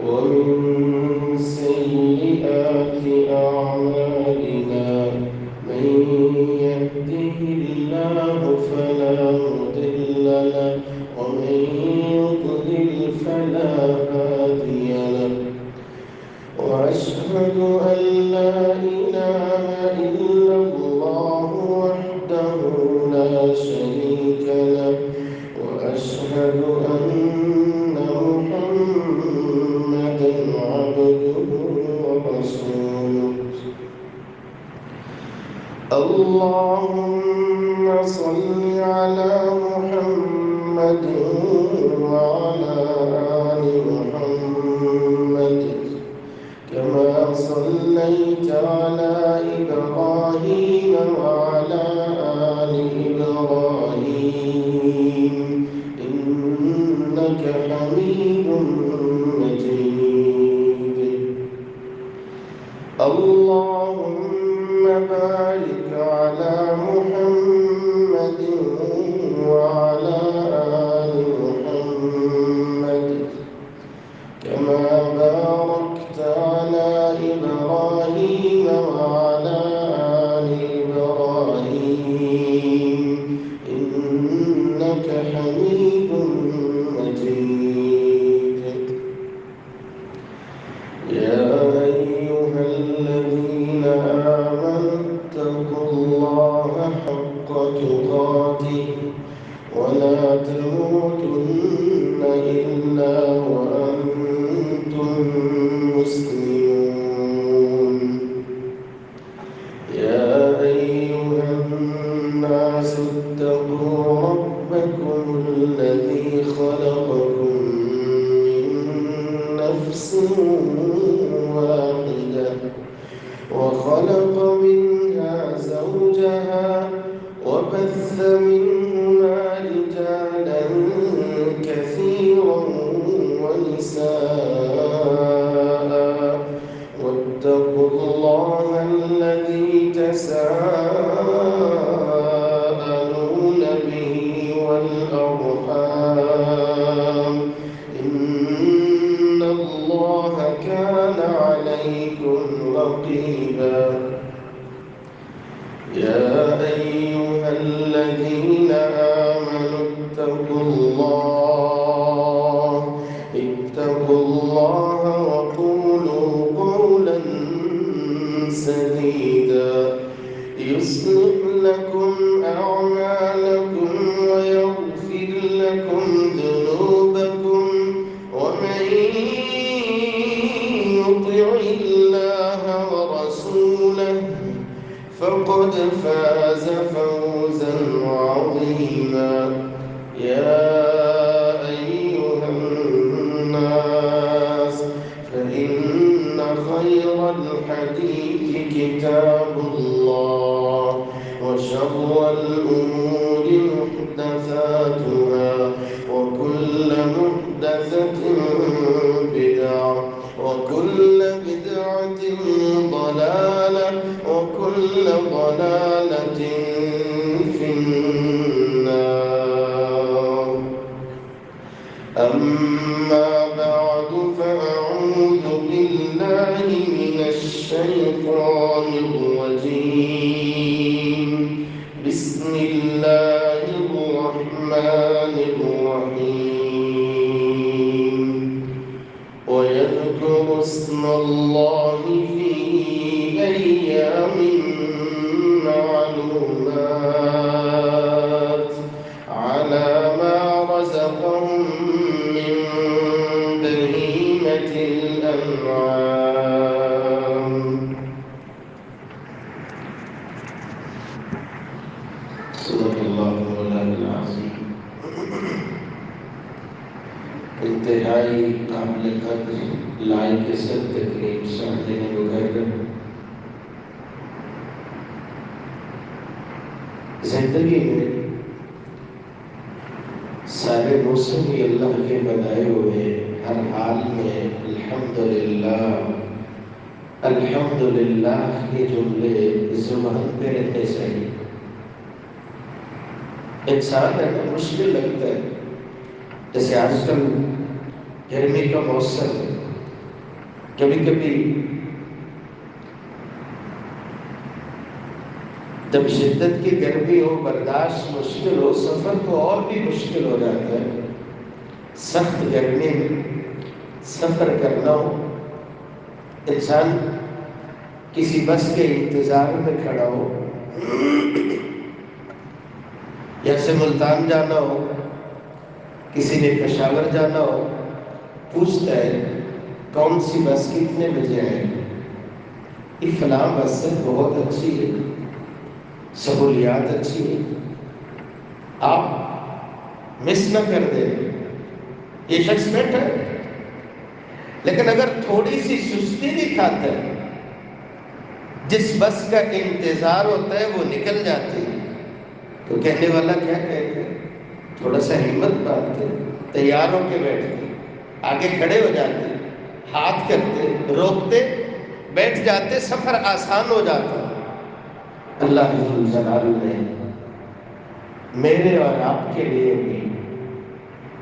ومن سيئات أعمالنا من يهده الله فلا مضل له ومن يضلل فلا هادي له وأشهد أن لا إله إلا الله وحده لا شريك له وأشهد أن محمدا عبده ورسوله اللهم صل على محمد وعلى آل محمد كما صليت على إبراهيم وعلى آل إبراهيم إنك حميد مجيد اللهم بارك على محمد وعلى آل محمد كما باركت على إبراهيم وعلى آل إبراهيم إنك حميد مجيد يا أيها الذين آمنوا اتقوا الله حق تقاته ولا تموتن إلا وأنتم مسلمون يا أيها الناس اتقوا ربكم الذي خلقكم من نفس واحدة وخلق منها زوجها وبث منهما رجالا كثيرا ونساء واتقوا الله الذي تساءلون به والأرحام إن الله كان عليكم رقيبا يا أيها الذين آمنوا اتقوا الله وقولوا قولا سديدا يصلح لكم أعمالكم ويغفر لكم ذنوبكم ومن يطع الله ورسوله فقد فاز فوزا عظيما يا أيها الناس فإن خير الحديث كتاب الله وشر الأمور محدثاتها وكل محدثة بدعة وكل بدعة ضلالة وكل ضلالة في النار أما بعد فأعوذ بالله من الشيطان الرجيم بسم الله الرحمن الرحيم ويذكر اسم الله في أيام معلومات على ما رزقهم من بهيمة الأنعام صدق الله مولانا العظيم انتهائی قابل قدر لائق سر تکریم سعدین مکرم زندگی میں سارے موسم ہی اللہ کے بنائے ہوئے ہر حال میں الحمدللہ یہ جملے زبان پہ رہتے صحیح انسان ہے تو مشکل لگتا ہے جیسے آج کل گرمی کا موسم ہے، کبھی کبھی جب شدت کی گرمی ہو، برداشت مشکل ہو، سفر تو اور بھی مشکل ہو جاتا ہے۔ سخت گرمی میں سفر کرنا ہو، انسان کسی بس کے انتظار میں کھڑا ہو، جیسے ملتان جانا ہو، کسی نے پشاور جانا ہو، پوچھتا ہے کون سی بس کتنے بجے آئے گی؟ فلاں بس سے بہت اچھی ہے، سہولیات اچھی ہے، آپ مس نہ کر دیں۔ یہ شخص بیٹھا ہے، لیکن اگر تھوڑی سی سستی دکھاتا ہے، جس بس کا انتظار ہوتا ہے وہ نکل جاتی ہے، تو کہنے والا کیا کہتے ہیں؟ تھوڑا سا ہمت باندھتے، تیار ہو کے بیٹھتے، آگے کھڑے ہو جاتے، ہاتھ کرتے، روکتے، بیٹھ جاتے، سفر آسان ہو جاتا۔ اللہ جل جلالہ نے میرے اور آپ کے لیے بھی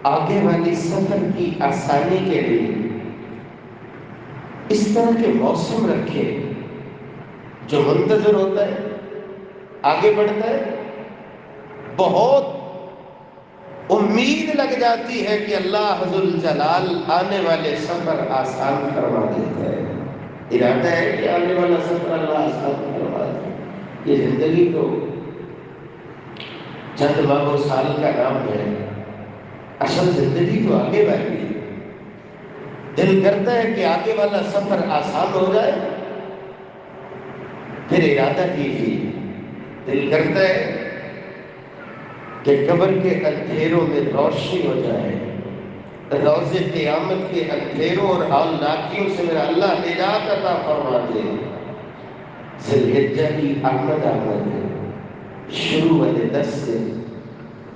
آگے والی سفر کی آسانی کے لیے اس طرح کے موسم رکھے، جو منتظر ہوتا ہے، آگے بڑھتا ہے، بہت امید لگ جاتی ہے کہ اللہ ذل جلال آنے والے سفر آسان کروا دیتا ہے۔ ارادہ ہے کہ آنے والا سفر اللہ آسان کروا دے۔ یہ زندگی تو چند ماہ و سال کا نام ہے، اصل زندگی تو آگے والی ہے۔ دل کرتا ہے کہ آگے والا سفر آسان ہو جائے، پھر ارادہ کیجیے۔ دل کرتا ہے کہ قبر کے اندھیروں میں روشنی ہو جائے، روز قیامت کے اندھیروں اور ہولناکیوں سے میرا اللہ نجات عطا فرما دے۔ ذی الحجہ کی آمد ہے، شروع والے 10 سے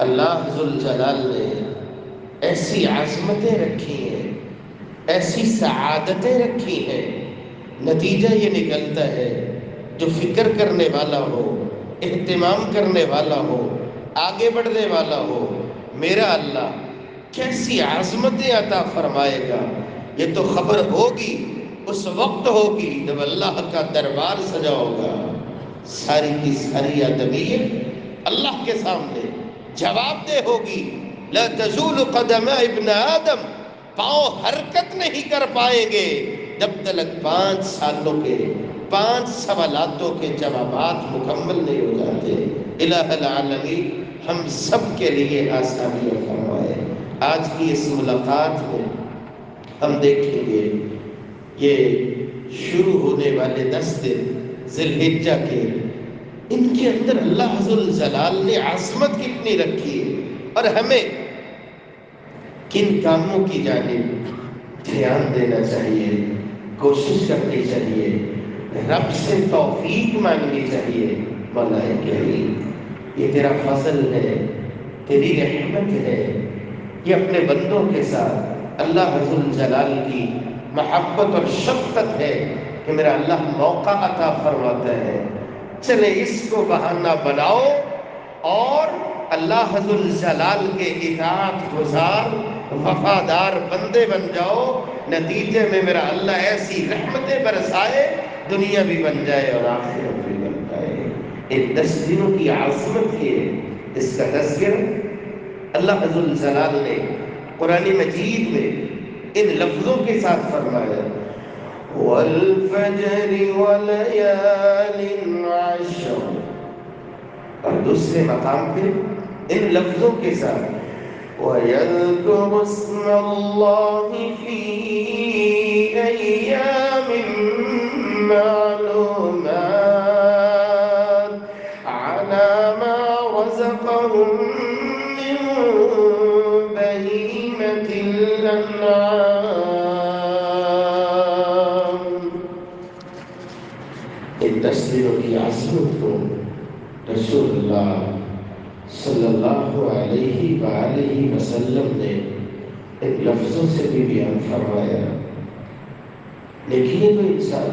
اللہ ذل جلال نے ایسی عظمتیں رکھی ہیں، ایسی سعادتیں رکھی ہیں، نتیجہ یہ نکلتا ہے جو فکر کرنے والا ہو، اہتمام کرنے والا ہو، آگے بڑھنے والا ہو، میرا اللہ کیسی عظمتیں عطا فرمائے گا، یہ تو خبر ہوگی، اس وقت ہوگی جب اللہ کا دربار سجا ہوگا۔ ساری کی ساری آدمیت اللہ کے سامنے جواب دہ ہوگی۔ لا تزول قدم ابن آدم، پاؤں حرکت نہیں کر پائیں گے جب تک 5 سالوں کے 5 سوالاتوں کے جوابات مکمل نہیں ہو جاتے۔ الہ العالمین ہم سب کے لیے آسانیاں فرمائے۔ آج کی اس ملاقات میں ہم دیکھیں گے یہ شروع ہونے والے 10 دن ذی الحجہ کے، ان کے اندر اللہ ذل جلال نے عظمت کتنی رکھی ہے، اور ہمیں کن کاموں کی جانب دھیان دینا چاہیے، کوشش کرنی چاہیے، رب سے توفیق مانگنی چاہیے۔ مولا کریم یہ تیرا فضل ہے، تیری رحمت ہے، یہ اپنے بندوں کے ساتھ اللہ ذل جلال کی محبت اور شفقت ہے کہ میرا اللہ موقع عطا فرماتا ہے۔ چلے اس کو بہانہ بناؤ اور اللہ ذل جلال کے اطاعت گزار وفادار بندے بن جاؤ، نتیجے میں میرا اللہ ایسی رحمتیں برسائے، دنیا بھی بن جائے اور آخرت بھی بن جائے۔ ان 10 دنوں کی عظمت ہے، اس کا تذکرہ اللہ ذل جلال نے قرآن مجید میں ان لفظوں کے ساتھ فرمایا، والفجر وليال عشر، اور دوسرے مقام پہ ان لفظوں کے ساتھ وَيَذْكُرُ اسْمَ اللَّهِ فِي أَيَّامٍ مَّعْلُومَاتٍ عَلَىٰ مَا رَزَقَهُم مِّن بَهِيمَةِ الْأَنْعَامِ۔ ان 10 دنوں کی عظمت کو رسول اللہ صلی اللہ علیہ وآلہ وسلم نے ان لفظوں سے بھی بیان فرمایا۔ لیکن یہ تو انسان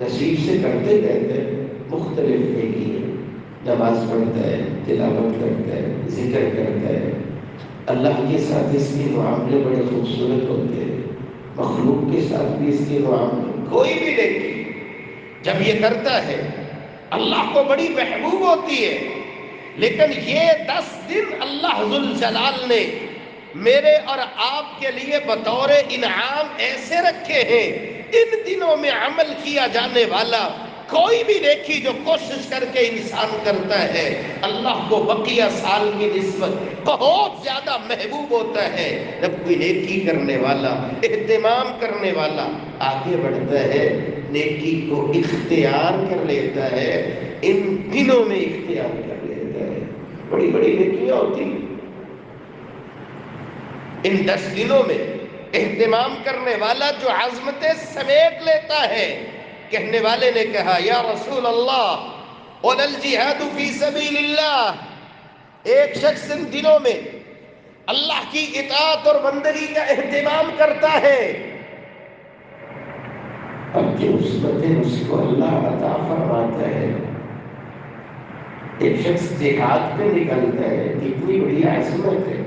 نصیب سے کرتے رہتے ہیں، مختلف نیکیاں، نماز پڑھتا ہے، تلاوت کرتا ہے، ذکر کرتا ہے، اللہ کے ساتھ اس کے معاملے بڑے خوبصورت ہوتے ہیں، مخلوق کے ساتھ بھی اس کے معاملے، کوئی بھی نیکی جب یہ کرتا ہے اللہ کو بڑی محبوب ہوتی ہے۔ لیکن یہ 10 دن اللہ ذوالجلال نے میرے اور آپ کے لیے بطور انعام ایسے رکھے ہیں، ان دنوں میں عمل کیا جانے والا کوئی بھی نیکی جو کوشش کر کے انسان کرتا ہے، اللہ کو بقیہ سال کی نسبت بہت زیادہ محبوب ہوتا ہے۔ جب کوئی نیکی کرنے والا، اہتمام کرنے والا آگے بڑھتا ہے، نیکی کو اختیار کر لیتا ہے، ان دنوں میں اختیار کر لیتا ہے۔ بڑی بڑی نیکیاں ہوتی ہیں ان 10 دنوں میں۔ اہتمام کرنے والا جو عظمتیں سمیٹ لیتا ہے، کہنے والے نے کہا یا رسول اللہ وَلَا الْجِهَادُ فِي سَبِيلِ اللَّهِ، ایک شخص ان دنوں میں اللہ کی اطاعت اور بندگی کا اہتمام کرتا ہے، اب جو عظمتیں اس کو اللہ عطا فرماتا ہے۔ ایک شخص جہاد پہ نکلتا ہے، کتنی بڑی عظمت ہے۔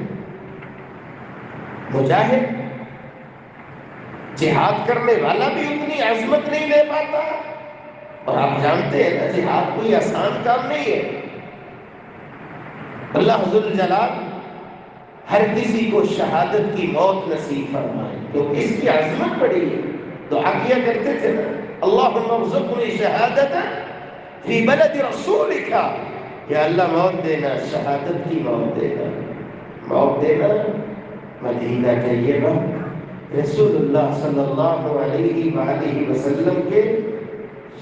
مجاہد جہاد کرنے والا بھی اتنی عظمت نہیں لے پاتا، اور آپ جانتے ہیں نا جہاد کوئی آسان کام نہیں ہے۔ اللہ ذوالجلال ہر کسی کو شہادت کی موت نصیب فرمائے، کیونکہ اس کی عظمت بڑی ہے۔ دعا کیا کرتے تھے نا اللہم ارزقنی شہادت فی بلد رسولک، یا اللہ موت دینا، شہادت کی موت دینا، موت دینا مدینہ طیبہ، رسول اللہ صلی اللہ علیہ وآلہ وسلم کے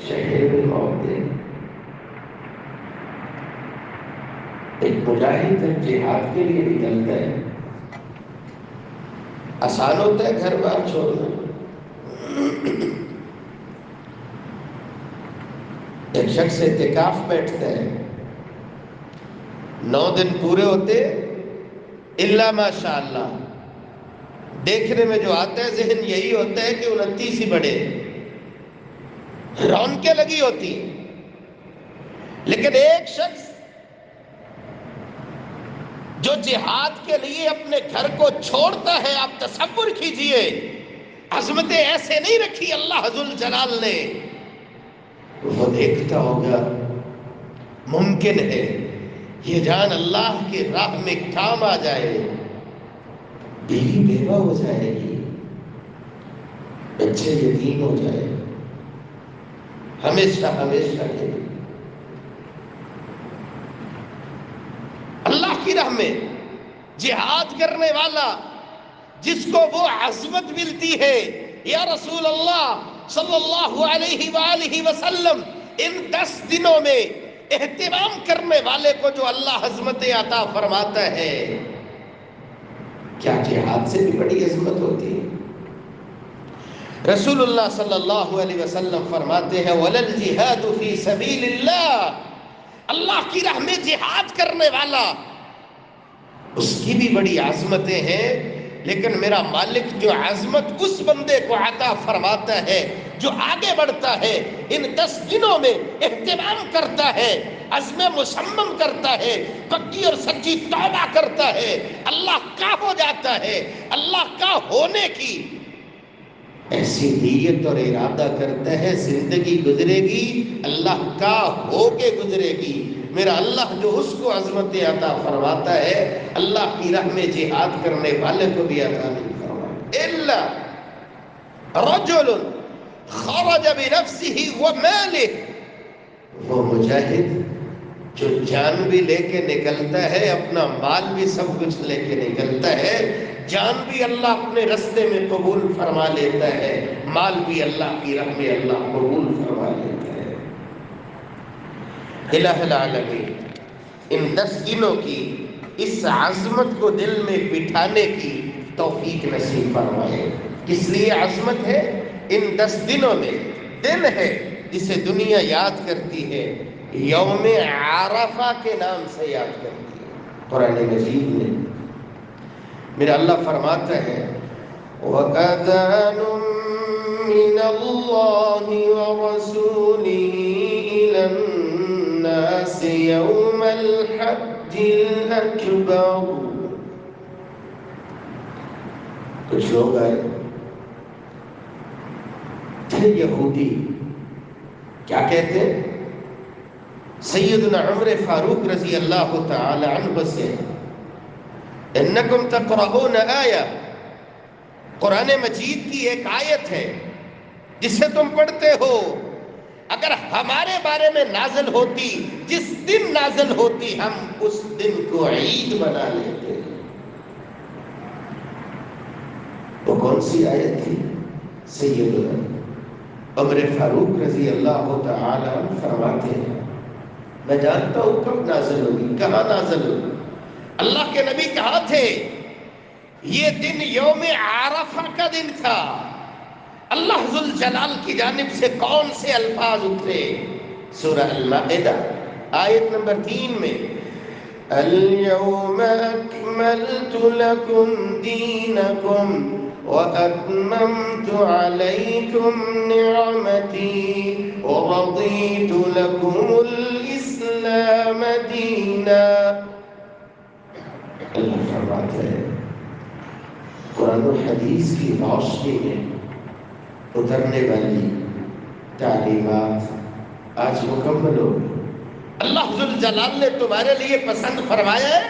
شہر میں موت دینا۔ ایک مجاہد جب جہاد کے لیے نکلتا ہے، آسان ہوتا ہے گھر بار چھوڑنا، ایک شخص اعتکاف بیٹھتا ہے، 9 دن پورے ہوتے الا ماشاء اللہ، دیکھنے میں جو آتا ہے ذہن یہی ہوتا ہے کہ 29 ہی بڑے، رونقیں لگی ہوتی، لیکن ایک شخص جو جہاد کے لیے اپنے گھر کو چھوڑتا ہے، آپ تصور کیجئے، عظمتیں ایسے نہیں رکھی اللہ ذوالجلال نے، وہ دیکھتا ہوگا ممکن ہے یہ جان اللہ کے راہ میں کام آ جائے، بیوی بیوہ ہو جائے گی، بچے یتیم ہو جائے، ہمیشہ ہمیشہ کے لیے اللہ کی راہ میں جہاد کرنے والا جس کو وہ عظمت ملتی ہے، یا رسول اللہ صلی اللہ علیہ وآلہ وسلم ان 10 دنوں میں اہتمام کرنے والے کو جو اللہ عظمت عطا فرماتا ہے، کیا جہاد سے بھی بڑی عظمت ہوتی ہے؟ رسول اللہ صلی اللہ علیہ وسلم فرماتے ہیں وَلَا الْجِهَادُ فِي سَبِيلِ اللَّهِ، اللہ کی راہ میں جہاد کرنے والا اس کی بھی بڑی عظمتیں ہیں، لیکن میرا مالک جو عظمت اس بندے کو عطا فرماتا ہے جو آگے بڑھتا ہے، ان 10 دنوں میں اہتمام کرتا ہے، عزم مصمم کرتا ہے، پکی اور سچی توبہ کرتا ہے، اللہ کا ہو جاتا ہے، اللہ کا ہونے کی ایسی نیت اور ارادہ کرتا ہے، زندگی گزرے گی اللہ کا ہو کے گزرے گی۔ میرا اللہ جو اس کو عظمت عطا فرماتا ہے، اللہ کی راہ میں جہاد کرنے والے کو بھی عطا نہیں فرماتا۔ الا رجل خرج بنفسه وماله، وہ مجاہد جو جان بھی لے کے نکلتا ہے، اپنا مال بھی سب کچھ لے کے نکلتا ہے، جان بھی اللہ اپنے رستے میں قبول فرما لیتا ہے، مال بھی اللہ کی راہ میں اللہ قبول فرما لیتا ہے۔ الہ العالمین ان 10 دنوں کی اس عظمت کو دل میں بٹھانے کی توفیق نصیب فرمائے۔ کس لیے عظمت ہے؟ ان 10 دنوں میں دن ہے جسے دنیا یاد کرتی ہے، یوم عرفہ کے نام سے یاد کرتی ہے۔ قرآن مجید میں میرا اللہ فرماتا ہے وَأَذَانٌ مِّنَ اللَّهِ وَرَسُولِهِ إِلَى النَّاسِ يَوْمَ الْحَجِّ الْأَكْبَرِ کچھ لوگ آئے تھے یہودی، کیا کہتے ہیں؟ سیدنا عمر فاروق رضی اللہ تعالی عنہ سے انکم تقرؤون آیہ، قرآن مجید کی ایک آیت ہے جسے تم پڑھتے ہو، اگر ہمارے بارے میں نازل ہوتی، جس دن نازل ہوتی، ہم اس دن کو عید بنا لیتے۔ وہ کون سی آیت تھی؟ سیدنا عمر فاروق رضی اللہ تعالی عنہ فرماتے ہیں میں جانتا ہوں کب نازل ہوگی، کہاں نازل ہوگی۔ اللہ کے نبی کہا تھے یہ دن یوم عرفہ کا دن تھا، اللہ ذوالجلال کی جانب سے کون سے الفاظ اترے؟ سورہ المائدہ آیت نمبر 3 میں اليوم اکملت لکم دینکم وَأَتْمَمْتُ عَلَيْكُمْ نِعْمَتِي وَرَضِيتُ لَكُمُ الْإِسْلَامَ دِينًا۔ اللہ فرماتے ہیں قرآن و حدیث کی روشنی میں اترنے والی تعلیمات آج مکمل ہو گئی۔ اللہ ذوالجلال نے تمہارے لیے پسند فرمایا ہے،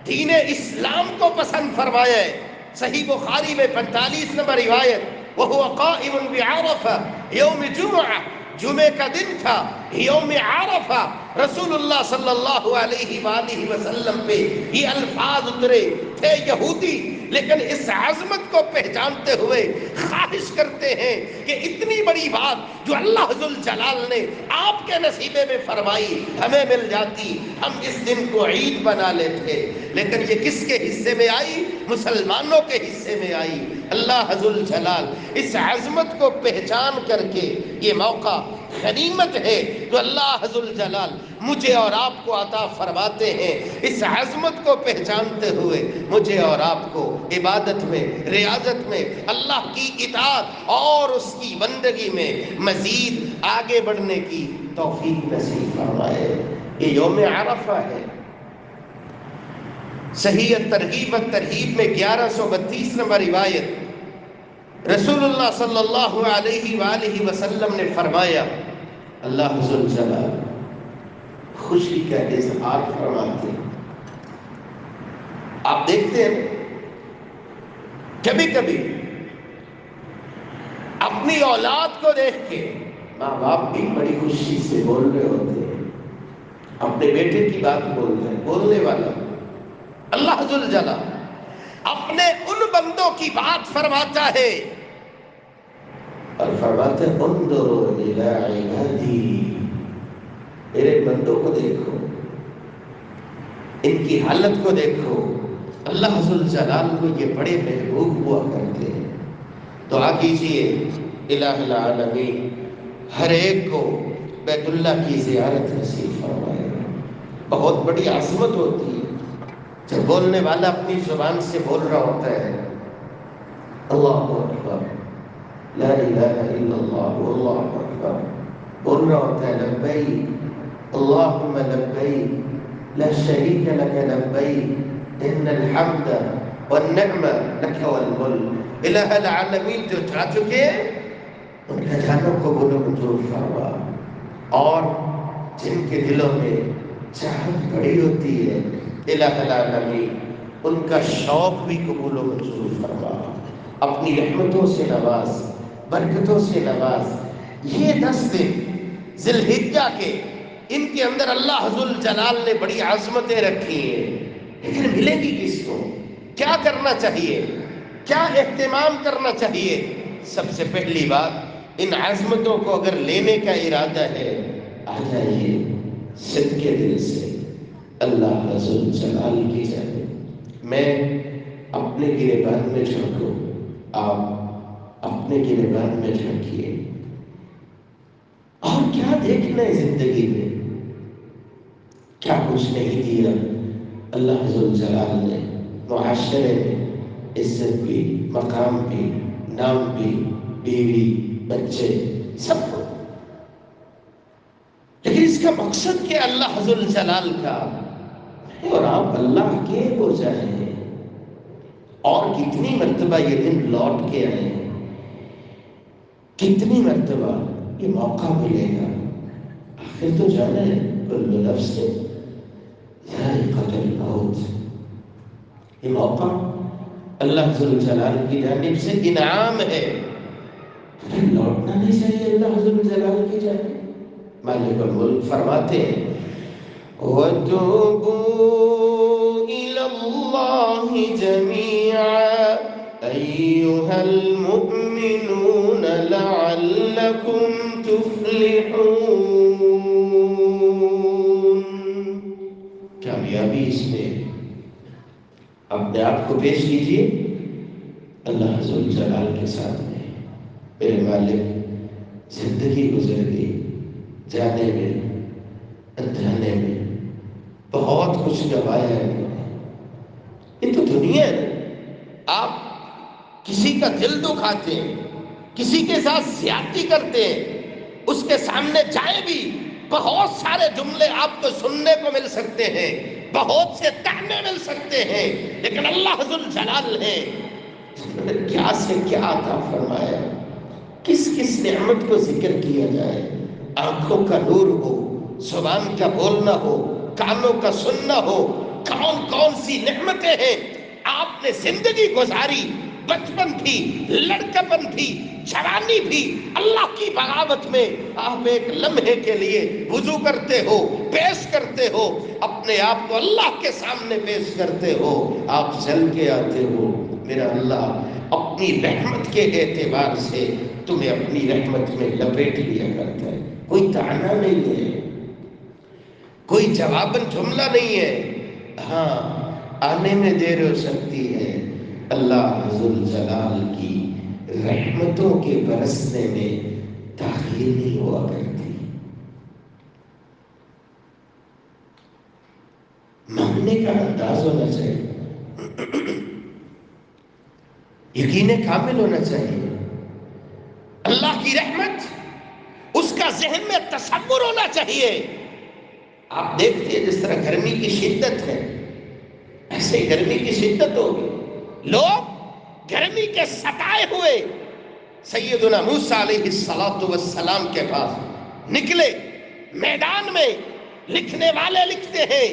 دین اسلام کو پسند فرمایا ہے۔ صحیح بخاری میں 45 نمبر روایت وَهُوَ قَائِمٌ بِعَرَفَةٍ یوم جمعہ، جمعے کا دن تھا، یوم عرفہ، رسول اللہ صلی اللہ علیہ وآلہ وسلم پہ یہ الفاظ اترے تھے۔ یہودی لیکن اس عظمت کو پہچانتے ہوئے خواہش کرتے ہیں کہ اتنی بڑی بات جو اللہ ذوالجلال نے آپ کے نصیبے میں فرمائی ہمیں مل جاتی، ہم اس دن کو عید بنا لیتے۔ لیکن یہ کس کے حصے میں آئی؟ مسلمانوں کے حصے میں آئی۔ اللہ ذوالجلال اس عظمت کو پہچان کر کے یہ موقع غنیمت ہے جو اللہ ذوالجلال مجھے اور آپ کو عطا فرماتے ہیں۔ اس عظمت کو پہچانتے ہوئے مجھے اور آپ کو عبادت میں، ریاضت میں، اللہ کی اطاعت اور اس کی بندگی میں مزید آگے بڑھنے کی توفیق نصیب فرمائے۔ یہ یوم عرفہ ہے۔ صحیح ترغیب الترہیب میں 1132 نمبر روایت رسول اللہ صلی اللہ علیہ وآلہ وسلم نے فرمایا اللہ ذوالجلال خوشی کا اظہار فرماتے ہیں۔ آپ دیکھتے ہیں کبھی کبھی اپنی اولاد کو دیکھ کے ماں باپ بھی بڑی خوشی سے بول رہے ہوتے ہیں، اپنے بیٹے کی بات بول رہے ہیں، بولنے والا اللہ ذوالجلال اپنے ان بندوں کی بات فرماتا ہے اور فرماتا ہے انظروا الی عبادی، میرے بندوں کو دیکھو، ان کی حالت کو دیکھو۔ اللہ ذوالجلال کو یہ بڑے محبوب ہوا کرتے ہیں۔ دعا کیجئے الہ العالمین ہر ایک کو بیت اللہ کی زیارت نصیب فرمائے۔ بہت بڑی عظمت ہوتی ہے جب بولنے والا اپنی زبان سے بول رہا ہوتا ہے اللہ اکبر لا الہ الا اللہ واللہ اکبر، بول رہا ہوتا ہے لبیک اللہم لبیک لا شریک لک لبیک ان الحمد والنعمہ لک والملک۔ الہ العالمین جو جا چکے ہیں ان کے جانوں کو قبول و منظور فرما، اور جن کے دلوں میں چاہت بڑی ہوتی ہے الہ العالمین ان کا شوق بھی قبول و منظور فرما، اپنی رحمتوں سے نواز، برکتوں سے نواز۔ یہ 10 دن ذی الحجہ کے ان کے اندر اللہ ذوالجلال نے بڑی عظمتیں رکھی ہیں، لیکن ملیں گی کس کو؟ کیا کرنا چاہیے؟ کیا اہتمام کرنا چاہیے؟ سب سے پہلی بات ان عظمتوں کو اگر لینے کا ارادہ ہے آ جائیے صدقے دل سے اللہ ذوالجلال کی جانب۔ میں اپنے گریبان میں جھانکوں، آپ اپنے گریبان میں جھانکیے۔ اور کیا دیکھنا ہے زندگی میں؟ کیا کچھ نہیں دیا اللہ ذوالجلال نے؟ معاشرے میں عزت بھی، مقام بھی، نام بھی، بیوی، بچے، سب کو، لیکن اس کا مقصد کیا اللہ ذوالجلال کا؟ اور آپ اللہ کے ہو جائیں۔ اور کتنی مرتبہ یہ دن لوٹ کے آئے ہیں، کتنی مرتبہ یہ موقع ملے گا. آخر تو جانا ہے، کل نفس ذائقۃ الموت. یہ موقع اللہ ذوالجلال کی جانب سے انعام ہے، پھر لوٹنا نہیں چاہیے اللہ ذوالجلال کی جانب. مالک الملک فرماتے ہیں وَتُوبُوا إِلَى اللَّهِ جَمِيعًا أَيُّهَا الْمُؤْمِنُونَ لَعَلَّكُمْ تُفْلِحُونَ. کامیابی اس میں اپنے آپ کو پیش کیجیے اللہ ذوالجلال کے ساتھ میں. میرے مالک زندگی گزر گئی، جانے میں جانے میں بہت کچھ گوایا ہے. یہ تو دنیا ہے. آپ کسی کا دل دکھاتے ہیں، کسی کے ساتھ زیادتی کرتے ہیں، اس کے سامنے جائیں بھی بہت سارے جملے آپ کو سننے کو مل سکتے ہیں، بہت سے طعنے مل سکتے ہیں، لیکن اللہ ذوالجلال نے کیا سے کیا عطا فرمایا. کس کس نعمت کو ذکر کیا جائے. آنکھوں کا نور ہو، زبان کا بولنا ہو، کانوں کا سننا ہو، کون کون سی نعمتیں ہیں. آپ نے زندگی گزاری، بچپن بھی، لڑکپن بھی، جوانی بھی اللہ کی بغاوت میں. آپ ایک لمحے کے لیے وضو کرتے ہو، پیش کرتے ہو، اپنے آپ کو اللہ کے سامنے پیش کرتے ہو، آپ چل کے آتے ہو. میرا اللہ اپنی رحمت کے اعتبار سے تمہیں اپنی رحمت میں لپیٹ لیا کرتا ہے. کوئی طعنہ نہیں ہے، کوئی جواباً جملہ نہیں ہے. ہاں آنے میں دیر ہو سکتی ہے، اللہ ذوالجلال کی رحمتوں کے برسنے میں تاخیر نہیں ہوا کرتی. مانگنے کا انداز ہونا چاہیے، یقین کامل ہونا چاہیے. اللہ کی رحمت اس کا ذہن میں تصور ہونا چاہیے. آپ دیکھتے ہیں جس طرح گرمی کی شدت ہے، ایسے ہی گرمی کی شدت ہوگی. لوگ گرمی کے ستائے ہوئے سیدنا موسیٰ علیہ السلام کے پاس نکلے. میدان میں لکھنے والے لکھتے ہیں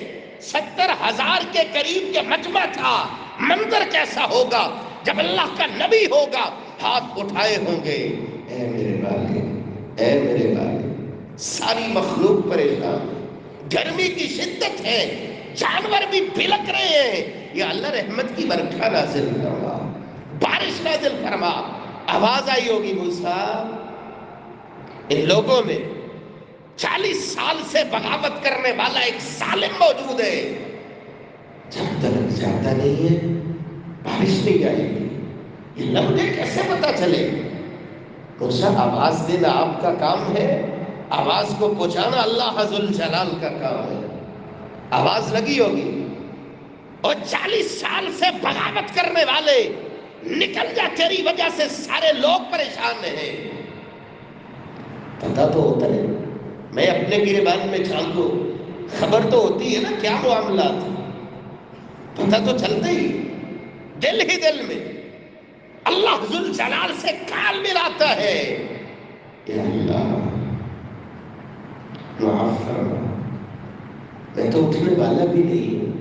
70,000 کے قریب کے مجمع تھا. منظر کیسا ہوگا جب اللہ کا نبی ہوگا، ہاتھ اٹھائے ہوں گے، اے میرے والد، اے میرے والد. ساری مخلوق پریشان، گرمی کی شدت ہے، جانور بھی بلک رہے ہیں. یا اللہ رحمت کی برکھا نازل فرما، بارش نازل فرما. آواز آئی ہوگی موسیٰ، ان لوگوں میں 40 سال سے بغاوت کرنے والا ایک ظالم موجود ہے، جب تک جاتا نہیں ہے بارش نہیں آئے گی. یہ لمحے کیسے پتا چلے؟ موسیٰ آواز دینا آپ کا کام ہے، آواز کو پہنچانا اللہ ذوالجلال کا کام ہے. آواز لگی ہوگی اور 40 سال سے بغاوت کرنے والے نکل جا، تیری وجہ سے سارے لوگ پریشان ہیں. پتا تو ہوتا ہے، میں اپنے گریبان میں جھانکوں، خبر تو ہوتی ہے نا کیا معاملات. پتا تو چلتا ہی، دل ہی دل میں اللہ ذوالجلال سے کال ملاتا ہے. یا اللہ معاف فرما، میں تو اٹھنے والا بھی نہیں ہوں.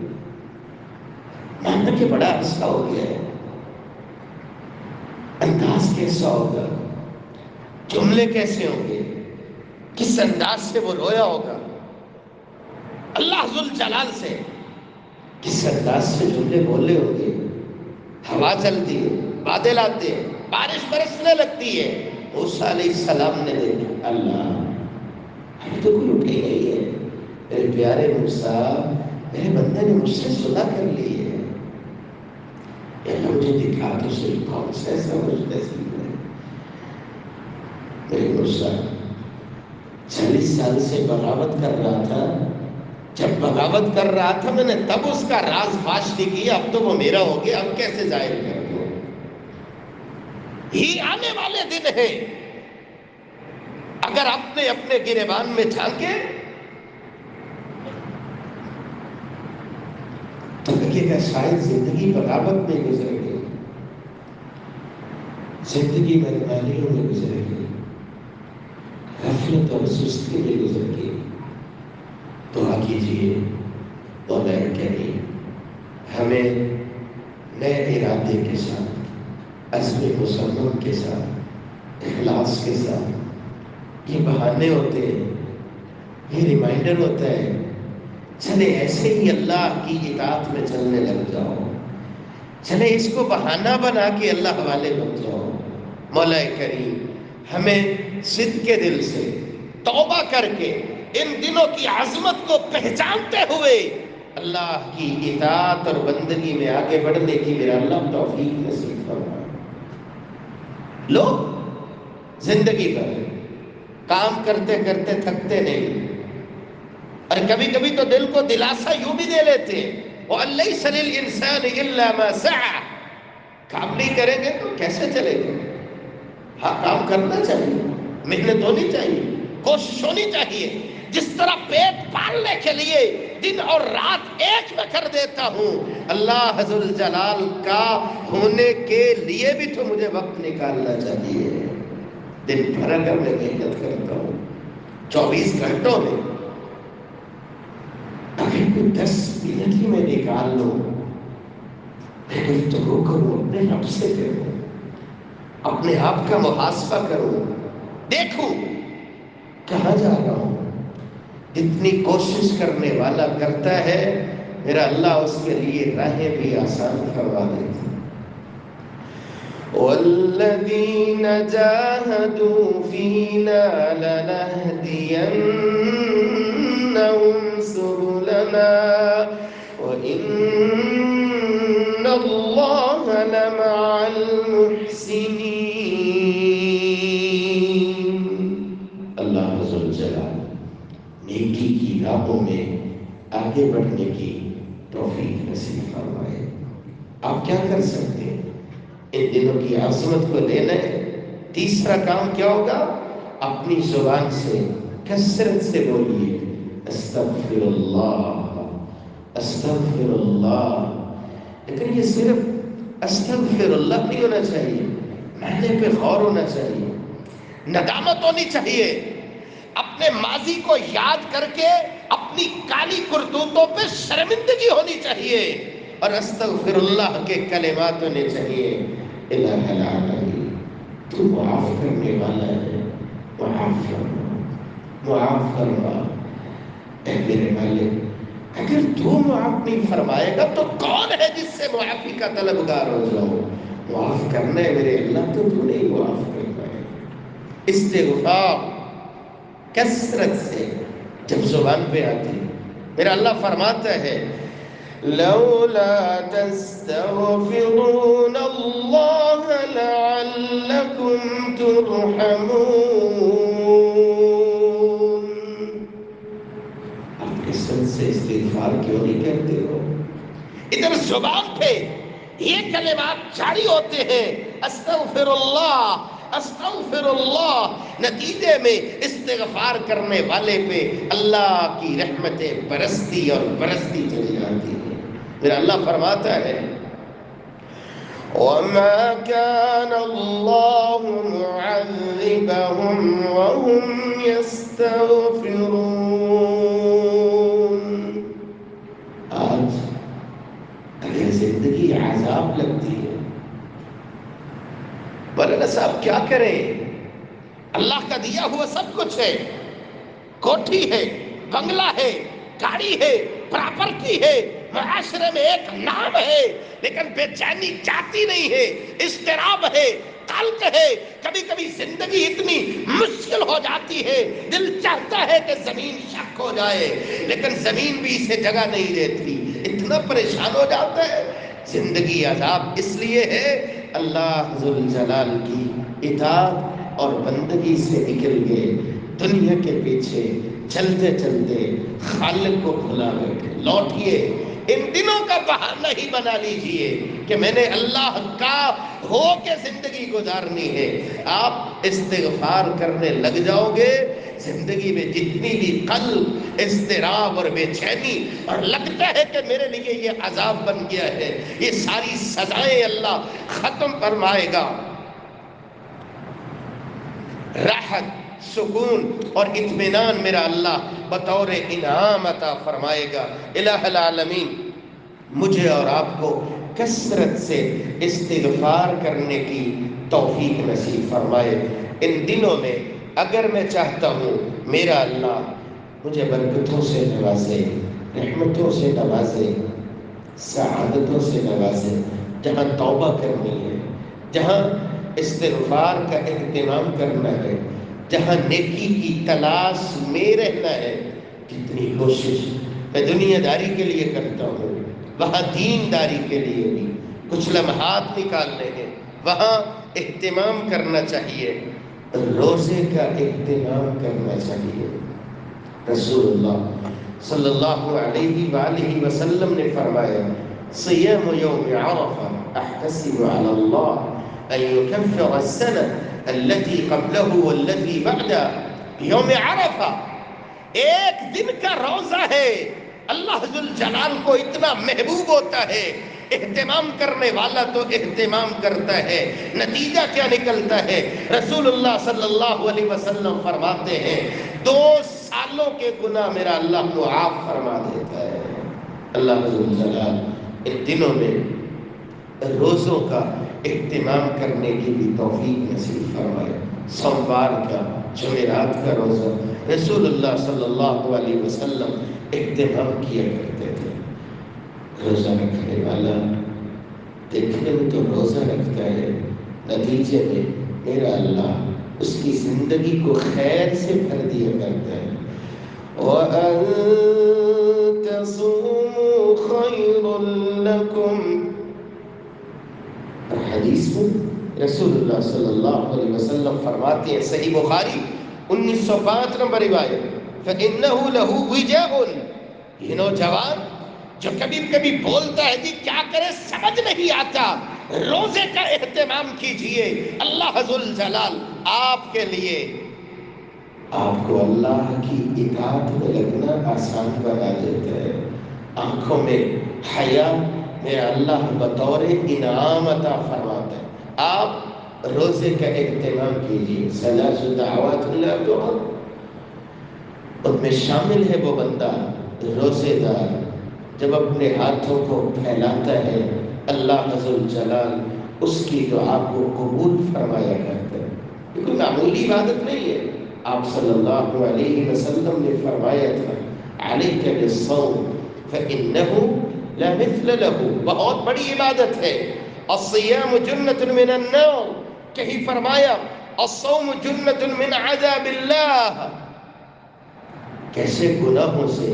ماننے کے بڑا عرصہ ہو گیا ہے. انداز کیسا ہوگا، جملے کیسے ہوں گے، کس انداز سے وہ رویا ہوگا اللہ ذوالجلال سے، کس انداز سے جملے بولے ہوں گے. ہوا چلتی ہے، بادل آتے ہیں، بارش برسنے لگتی ہے. موسیٰ علیہ السلام نے دیکھا اللہ ابھی تو کوئی اٹھے نہیں ہے. میرے پیارے موسیٰ، میرے بندے نے مجھ سے صلح کر لی ہے. مجھے دکھا تو صرف کون سے ایسا مجھ نصیب ہے. میرے موسیٰ 40 سال سے بغاوت کر رہا تھا، جب بغاوت کر رہا تھا میں نے تب اس کا راز فاش نہیں کیا، اب تو وہ میرا ہو گیا، اب کیسے ظاہر کر دوں. یہ آنے والے دن ہیں، اگر اپنے اپنے گریبان میں جھانکے تو لگے گا شاید زندگی بغاوت میں گزر گئی. زندگی بدمالیوں میں گزر گئی، غفلت اور سستی میں گزر گئی. دعا کیجیے مولا کریم ہمیں نئے ارادے کے ساتھ، عزم مسلم کے ساتھ، اخلاص کے ساتھ. یہ بہانے ہوتے ہیں، یہ ریمائنڈر ہوتا ہے، چلے ایسے ہی اللہ کی اطاعت میں چلنے لگ جاؤ، چلے اس کو بہانہ بنا کے اللہ حوالے بن جاؤ. مولا کریم ہمیں صدق کے دل سے توبہ کر کے ان دنوں کی عظمت کو پہچانتے ہوئے اللہ کی اطاعت اور بندگی میں آگے بڑھنے کی میرا اللہ توفیق نصیب فرمائے. لوگ زندگی پر کام کرتے کرتے تھکتے نہیں، اور کبھی کبھی تو دل کو دلاسا یوں بھی دے لیتے ہیں وَأَن لَيْسَ لِلْإِنسَانِ إِلَّا مَا سَعَى. کام نہیں کریں گے تو کیسے چلے گا؟ ہاں کام کرنا چاہیے، محنت ہونی چاہیے، کوشش ہونی چاہیے. جس طرح پیٹ پالنے کے لیے دن اور رات ایک میں کر دیتا ہوں، اللہ ذوالجلال کا ہونے کے لیے بھی تو مجھے وقت نکالنا چاہیے. دن بھر اگر میں محنت کرتا ہوں 24 گھنٹوں میں اگر کوئی 10 منٹ ہی میں نکال لوں، میں گفتگو کروں، اپنے رب سے کروں، اپنے آپ کا محاسبہ کروں، دیکھوں کہاں جا رہا ہوں. اتنی کوشش کرنے والا کرتا ہے، میرا اللہ اس کے لیے راہیں بھی آسان کروا دیتا. وَالَّذِينَ جَاهَدُوا فِينَا لَنَهْدِيَنَّهُمْ سُبُلَنَا وَإِنَّ اللَّهَ لَمَعَ الْمُحْسِنِينَ. اللہ ذوالجلال نیکی کی راہوں میں آگے بڑھنے کی توفیق نصیب فرمائے. آپ کیا کر سکتے ہیں؟ ان دنوں کی عظمت کو لینا ہے. تیسرا کام کیا ہوگا؟ اپنی زبان سے کثرت سے بولیے استغفر اللہ، استغفر اللہ. لیکن یہ صرف استغفر اللہ نہیں ہونا چاہیے، معنی پہ غور ہونا چاہیے، ندامت ہونی چاہیے. اپنے ماضی کو یاد کر کے اپنی کالی کرتوتوں پہ شرمندگی ہونی چاہیے، اور استغفر اللہ کے کلمات ہونے چاہیے. الہ العالمین تو معاف کرنے والا ہے، معاف فرما، معاف فرما. اے میرے مالک اگر تو معاف نہیں فرمائے گا تو کون ہے جس سے معافی کا طلبگار ہو جاؤ؟ معاف کرنا ہے میرے اللہ تو تو نہیں معاف کرنا ہے. استغفار کثرت سے جب زبان پہ آتی، میرا اللہ فرماتا ہے لولا تستغفرون اللہ لعلکم ترحمون. آپ کثرت سے استغفار کیوں نہیں کرتے ہو؟ ادھر زبان پہ یہ کلمات جاری ہوتے ہیں استغفر اللہ، استغفر اللہ. نتیجے میں استغفار کرنے والے پہ اللہ کی رحمتیں برستی اور برستی چلی جاتی ہیں. پھر اللہ فرماتا ہے وَمَا كَانَ اللَّهُ مُعَذِّبَهُمْ وَهُمْ يَسْتَغْفِرُونَ. آج اگر زندگی عذاب لگتی ہے، مولانا صاحب کیا کریں؟ اللہ کا دیا ہوا سب کچھ ہے، کوٹھی ہے، بنگلہ ہے، گاڑی ہے، پراپرٹی ہے، معاشرے میں ایک نام ہے، لیکن بے چینی جاتی نہیں ہے، اضطراب ہے، قلق ہے. کبھی کبھی زندگی اتنی مشکل ہو جاتی ہے دل چاہتا ہے کہ زمین شک ہو جائے، لیکن زمین بھی اسے جگہ نہیں دیتی. اتنا پریشان ہو جاتا ہے. زندگی عذاب اس لیے ہے اللہ ذوالجلال کی اطاعت اور بندگی سے نکل گئے، دنیا کے پیچھے چلتے چلتے خالق کو بھلا بیٹھے. لوٹیے، ان دنوں کا بہانہ ہی بنا لیجئے کہ میں نے اللہ کا ہو کے زندگی گزارنی ہے. آپ استغفار کرنے لگ جاؤ گے، زندگی میں جتنی بھی قلب، اضطراب اور بے چینی اور لگتا ہے کہ میرے لیے یہ عذاب بن گیا ہے، یہ ساری سزائیں اللہ ختم فرمائے گا. راحت، سکون اور اطمینان میرا اللہ بطور انعام عطا فرمائے گا۔ الہ العالمین مجھے اور آپ کو کثرت سے استغفار کرنے کی توفیق نصیب فرمائے۔ ان دنوں میں اگر میں چاہتا ہوں میرا اللہ مجھے برکتوں سے نوازے، رحمتوں سے نوازے، سعادتوں سے نوازے، جہاں توبہ کرنی ہے، جہاں استغفار کا اہتمام کرنا ہے، جہاں نیکی کی تلاش میں رہنا ہے، جتنی کوشش میں دنیا داری کے لیے کرتا ہوں وہاں دین داری کے لیے بھی کچھ لمحات نکالنے ہیں، وہاں اہتمام کرنا چاہیے، روزے کا اہتمام کرنا چاہیے۔ رسول اللہ صلی اللہ علیہ وآلہ وسلم نے فرمایا صیام یوم عرفہ احتسب علی اللہ ان یکفر السنہ التي قبله والتي بعدہ۔ یوم عرفہ ایک دن کا روزہ ہے، اللہ ذوالجلال کو اتنا محبوب ہوتا ہے، اہتمام کرنے والا تو اہتمام کرتا ہے، نتیجہ کیا نکلتا ہے؟ رسول اللہ صلی اللہ علیہ وسلم فرماتے ہیں 2 سالوں کے گناہ میرا اللہ معاف فرما دیتا ہے۔ اللہ ذوالجلال ان دنوں میں روزوں کا اہتمام کرنے کی بھی توفیق نصیب فرمائے۔ سوموار کا، جمعرات کا روزہ رسول اللہ صلی اللہ علیہ وسلم اہتمام کیا کرتے تھے۔ روزہ رکھنے والا دیکھنے میں تو روزہ رکھتا ہے، نتیجے میں میرا اللہ اس کی زندگی کو خیر سے بھر دیا کرتا ہے۔ وَأَن تَصُومُوا خَيْرٌ لَكُمْ، حدیث میں رسول اللہ صلی اللہ علیہ وسلم فرماتے ہیں، صحیح بخاری 1905 نمبر روایت، فَإِنَّهُ لَهُ وِجَاءٌ، یہ نوجوان جو کبھی کبھی بولتا ہے جی کیا کرے سمجھ نہیں آتا، روزے کا اہتمام کیجئے، اللہ ذوالجلال آپ کے لیے آپ کو اللہ کی اطاعت میں لگنا آسان بنا دیتا ہے۔ آنکھوں میں حیا میں اللہ بطور انعام عطا فرماتا ہے۔ آپ روزے کا اہتمام کیجئے، ثلاث دعوات اللہ تعالی ان میں شامل ہے وہ بندہ روزے دار جب اپنے ہاتھوں کو پھیلاتا ہے اللہ ذوالجلال اس کی دعا کو قبول فرمایا کرتا ہے۔ یہ کوئی معمولی عبادت نہیں ہے۔ آپ صلی اللہ علیہ وسلم نے فرمایا تھا علیک بالصوم فإنه لا مثل له، بہت بڑی عبادت ہے۔ الصیام جنۃ من النار، کہیں فرمایا الصوم جنۃ من عذاب اللہ۔ کیسے گناہوں سے،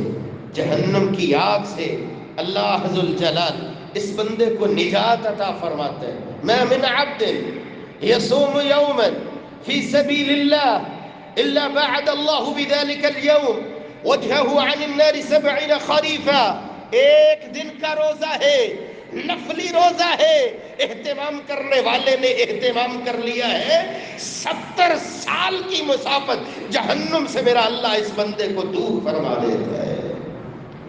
جہنم کی آگ سے اللہ ذوالجلال اس بندے کو نجات عطا فرماتا ہے۔ ما من عبد یصوم یوما فی سبیل اللہ الا بعد اللہ بذلک اليوم وجہہ عن النار 70 خریفا، ایک دن کا روزہ ہے، نفلی روزہ ہے، اہتمام کرنے والے نے اہتمام کر لیا ہے، 70 سال کی مسافت جہنم سے میرا اللہ اس بندے کو دور فرما دیتا ہے۔